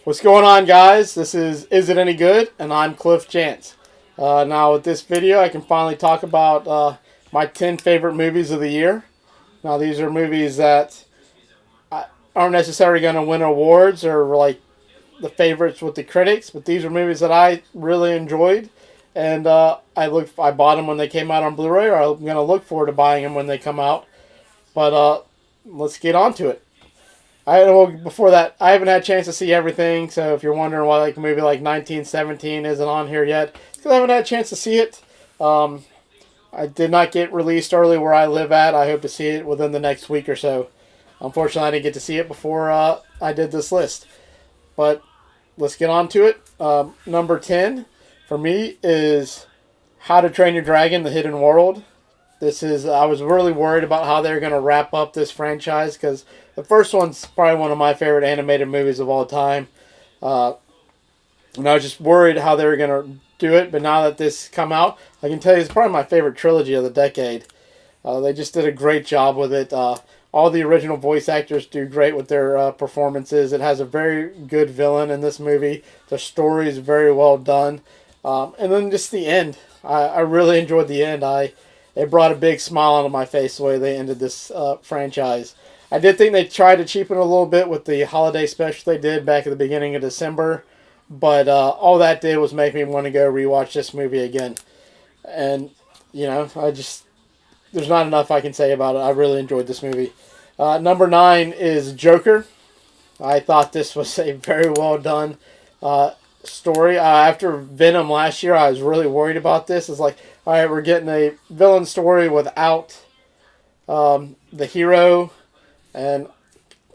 What's going on, guys? This is It Any Good? And I'm Cliff Chance. Now, with this video, I can finally talk about my 10 favorite movies of the year. Now, these are movies that aren't necessarily going to win awards or like the favorites with the critics, but these are movies that I really enjoyed, and I bought them when they came out on Blu-ray, or I'm going to look forward to buying them when they come out. But let's get on to it. Before that, I haven't had a chance to see everything, so if you're wondering why like a movie like 1917 isn't on here yet, it's because I haven't had a chance to see it. I did not get released early where I live at. I hope to see it within the next week or so. Unfortunately, I didn't get to see it before I did this list. But let's get on to it. Number 10 for me is How to Train Your Dragon: The Hidden World. I was really worried about how they were going to wrap up this franchise because the first one's probably one of my favorite animated movies of all time. And I was just worried how they were going to do it, but now that this come out, I can tell you it's probably my favorite trilogy of the decade. They just did a great job with it. All the original voice actors do great with their performances. It has a very good villain in this movie. The story is very well done. And then just the end. I really enjoyed the end. It brought a big smile onto my face the way they ended this franchise. I did think they tried to cheapen it a little bit with the holiday special they did back at the beginning of December, but all that did was make me want to go rewatch this movie again. And, there's not enough I can say about it. I really enjoyed this movie. Number 9 is Joker. I thought this was a very well done story. After Venom last year, I was really worried about this. It's like, all right, we're getting a villain story without the hero, and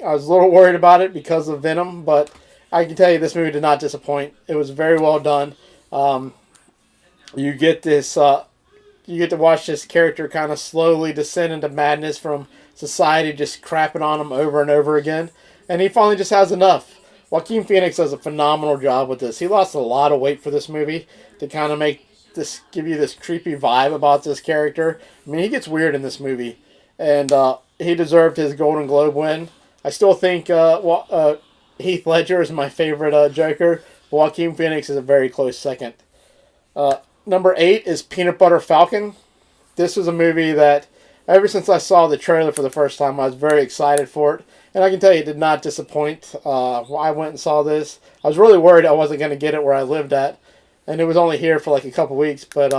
I was a little worried about it because of Venom, but I can tell you this movie did not disappoint. It was very well done. You get to watch this character kind of slowly descend into madness from society just crapping on him over and over again, and he finally just has enough. Joaquin Phoenix does a phenomenal job with this. He lost a lot of weight for this movie to kind of give you this creepy vibe about this character. I mean, he gets weird in this movie, and he deserved his Golden Globe win. I still think Heath Ledger is my favorite Joker. Joaquin Phoenix is a very close second. Number 8 is Peanut Butter Falcon. This was a movie that, ever since I saw the trailer for the first time, I was very excited for it. And I can tell you, it did not disappoint. I went and saw this. I was really worried I wasn't going to get it where I lived at. And it was only here for like a couple weeks. But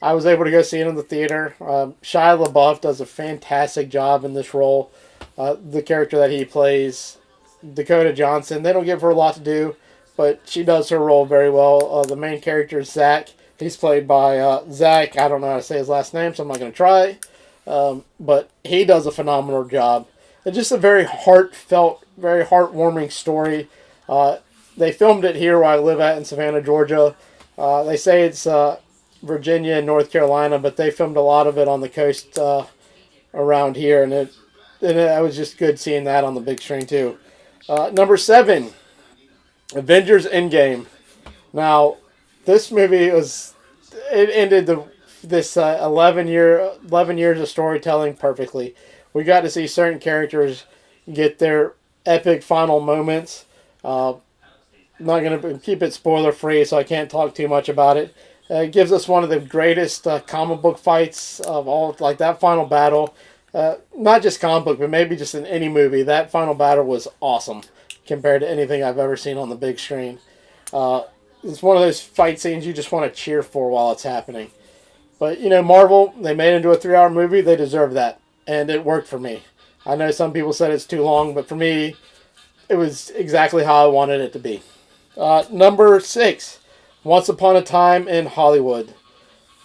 I was able to go see it in the theater. Shia LaBeouf does a fantastic job in this role. The character that he plays, Dakota Johnson, they don't give her a lot to do, but she does her role very well. The main character is Zach. He's played by Zach. I don't know how to say his last name, so I'm not going to try. But he does a phenomenal job. It's just a very heartfelt, very heartwarming story. They filmed it here where I live at in Savannah, Georgia. They say it's Virginia and North Carolina, but they filmed a lot of it on the coast around here, and it was just good seeing that on the big screen too. Number 7, Avengers Endgame. Now, this movie ended this 11 years of storytelling perfectly. We got to see certain characters get their epic final moments. I'm not going to keep it spoiler free, so I can't talk too much about it. It gives us one of the greatest comic book fights of all, like that final battle. Not just comic book, but maybe just in any movie. That final battle was awesome compared to anything I've ever seen on the big screen. It's one of those fight scenes you just want to cheer for while it's happening. But, Marvel, they made it into a 3-hour movie. They deserve that. And it worked for me. I know some people said it's too long, but for me, it was exactly how I wanted it to be. Number 6, Once Upon a Time in Hollywood.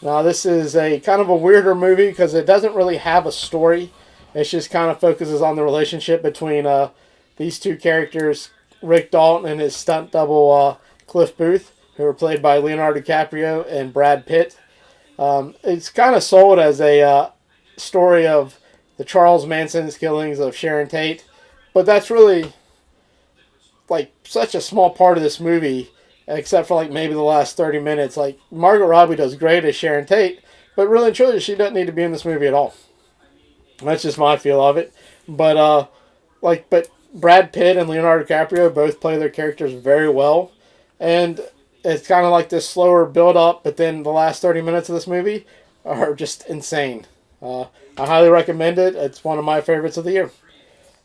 Now, this is a kind of a weirder movie because it doesn't really have a story. It just kind of focuses on the relationship between these two characters, Rick Dalton and his stunt double, Cliff Booth, who were played by Leonardo DiCaprio and Brad Pitt. It's kind of sold as a story of the Charles Manson's killings of Sharon Tate, but that's really like such a small part of this movie, except for like maybe the last 30 minutes. Like, Margot Robbie does great as Sharon Tate, but really and truly she doesn't need to be in this movie at all. That's just my feel of it. But Brad Pitt and Leonardo DiCaprio both play their characters very well, and it's kind of like this slower build up, but then the last 30 minutes of this movie are just insane. I highly recommend it. It's one of my favorites of the year.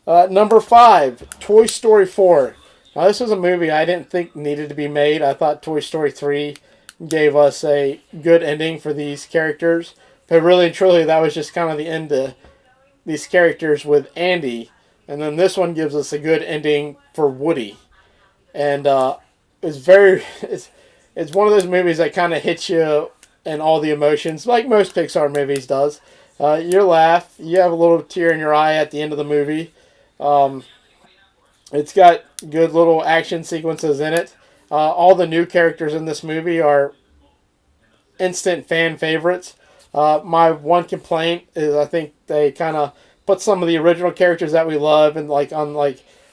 Number 5, Toy Story 4. Now, this was a movie I didn't think needed to be made. I thought Toy Story 3 gave us a good ending for these characters. But really and truly, that was just kind of the end of these characters with Andy. And then this one gives us a good ending for Woody. And it's one of those movies that kind of hits you in all the emotions, like most Pixar movies does. You laugh, you have a little tear in your eye at the end of the movie. It's got good little action sequences in it. All the new characters in this movie are instant fan favorites. My one complaint is I think they kind of put some of the original characters that we love and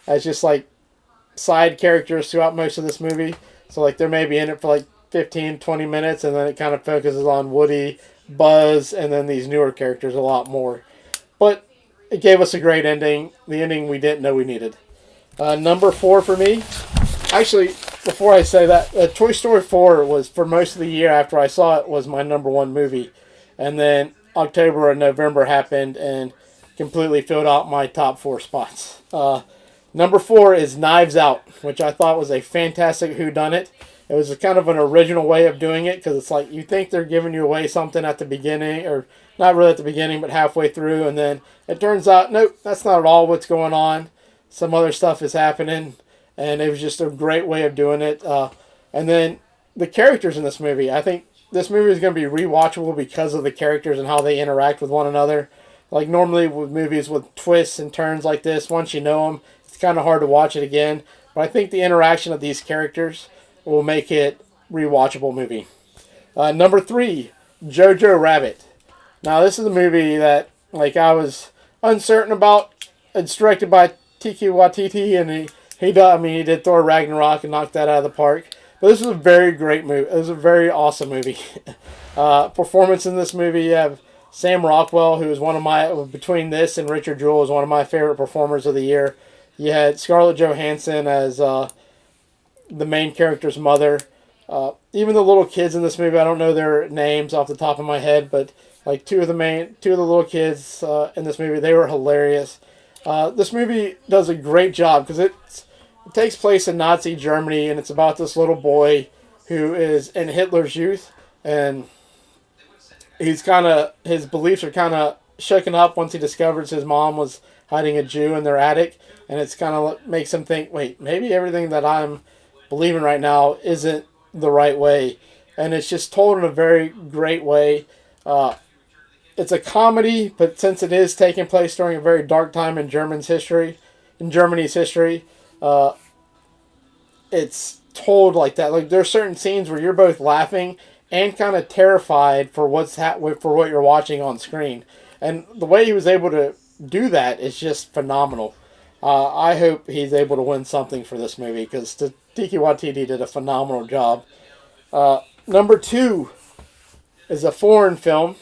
as just like side characters throughout most of this movie. So like they're maybe in it for like 15, 20 minutes, and then it kind of focuses on Woody, Buzz, and then these newer characters a lot more. But it gave us a great ending. The ending we didn't know we needed. Number 4 for me. Actually, before I say that, Toy Story 4 was, for most of the year after I saw it, was my number 1 movie. And then October and November happened and completely filled out my top 4 spots. Number 4 is Knives Out, which I thought was a fantastic whodunit. It was a kind of an original way of doing it, because it's like you think they're giving you away something at the beginning, or not really at the beginning, but halfway through, and then it turns out, nope, that's not at all what's going on. Some other stuff is happening, and it was just a great way of doing it. And then the characters in this movie, I think this movie is going to be rewatchable because of the characters and how they interact with one another. Like normally with movies with twists and turns like this, once you know them, it's kind of hard to watch it again. But I think the interaction of these characters will make it rewatchable movie. Number 3, Jojo Rabbit. Now this is a movie that like I was uncertain about. It's directed by Taika Waititi, and he did Thor Ragnarok and knocked that out of the park. But this is a very great movie. It was a very awesome movie. Performance in this movie, you have Sam Rockwell, who is one of my, between this and Richard Jewell, is one of my favorite performers of the year. You had Scarlett Johansson as the main character's mother. Even the little kids in this movie, I don't know their names off the top of my head, but like two of the little kids in this movie, they were hilarious. This movie does a great job because it takes place in Nazi Germany, and it's about this little boy who is in Hitler's youth, and his beliefs are kind of shaken up once he discovers his mom was hiding a Jew in their attic, and it's kind of makes him think, wait, maybe everything that I'm believing right now isn't the right way. And it's just told in a very great way. It's a comedy, but since it is taking place during a very dark time in Germany's history, it's told like that. Like there's certain scenes where you're both laughing and kind of terrified for for what you're watching on screen. And the way he was able to do that is just phenomenal. I hope he's able to win something for this movie because Taika Waititi did a phenomenal job. Number 2 is a foreign film.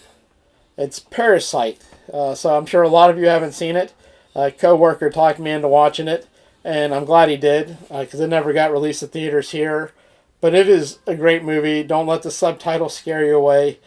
It's Parasite. So I'm sure a lot of you haven't seen it. A co-worker talked me into watching it, and I'm glad he did because it never got released to theaters here. But it is a great movie. Don't let the subtitles scare you away.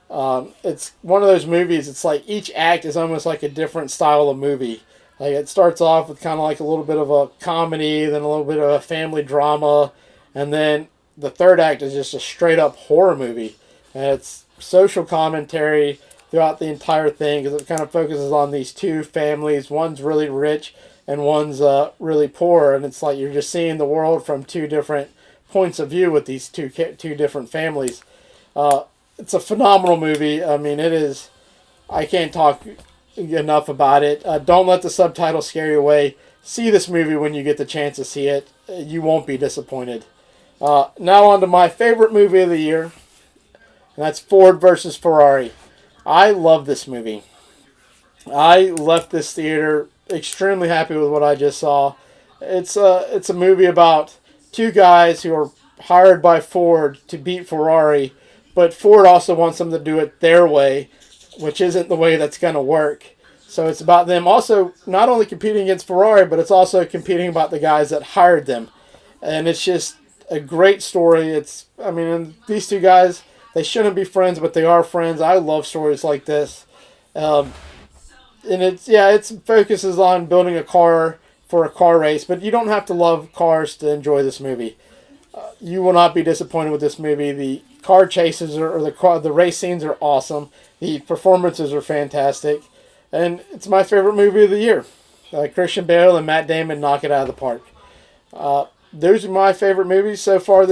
It's one of those movies, it's like each act is almost like a different style of movie. Like it starts off with kind of like a little bit of a comedy, then a little bit of a family drama, and then the third act is just a straight up horror movie. And it's social commentary throughout the entire thing because it kind of focuses on these two families. One's really rich and one's really poor, and it's like you're just seeing the world from two different points of view with these two different families. It's a phenomenal movie. I mean, it is. I can't talk enough about it. Don't let the subtitles scare you away. See this movie when you get the chance to see it. You won't be disappointed. Now on to my favorite movie of the year, and that's Ford versus Ferrari. I love this movie. I left this theater extremely happy with what I just saw. It's a movie about two guys who are hired by Ford to beat Ferrari, but Ford also wants them to do it their way, which isn't the way that's going to work. So it's about them also not only competing against Ferrari, but it's also competing about the guys that hired them. And it's just a great story. I mean, these two guys, they shouldn't be friends, but they are friends. I love stories like this. Um, and it focuses on building a car for a car race, but you don't have to love cars to enjoy this movie. You will not be disappointed with this movie. The car chases the race scenes are awesome. The performances are fantastic, and it's my favorite movie of the year. Christian Bale and Matt Damon knock it out of the park. Those are my favorite movies so far,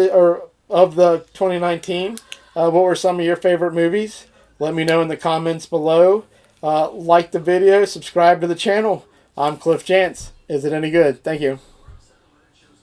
of the 2019. What were some of your favorite movies? Let me know in the comments below. Like the video, subscribe to the channel. I'm Cliff Jantz. Is it any good? Thank you.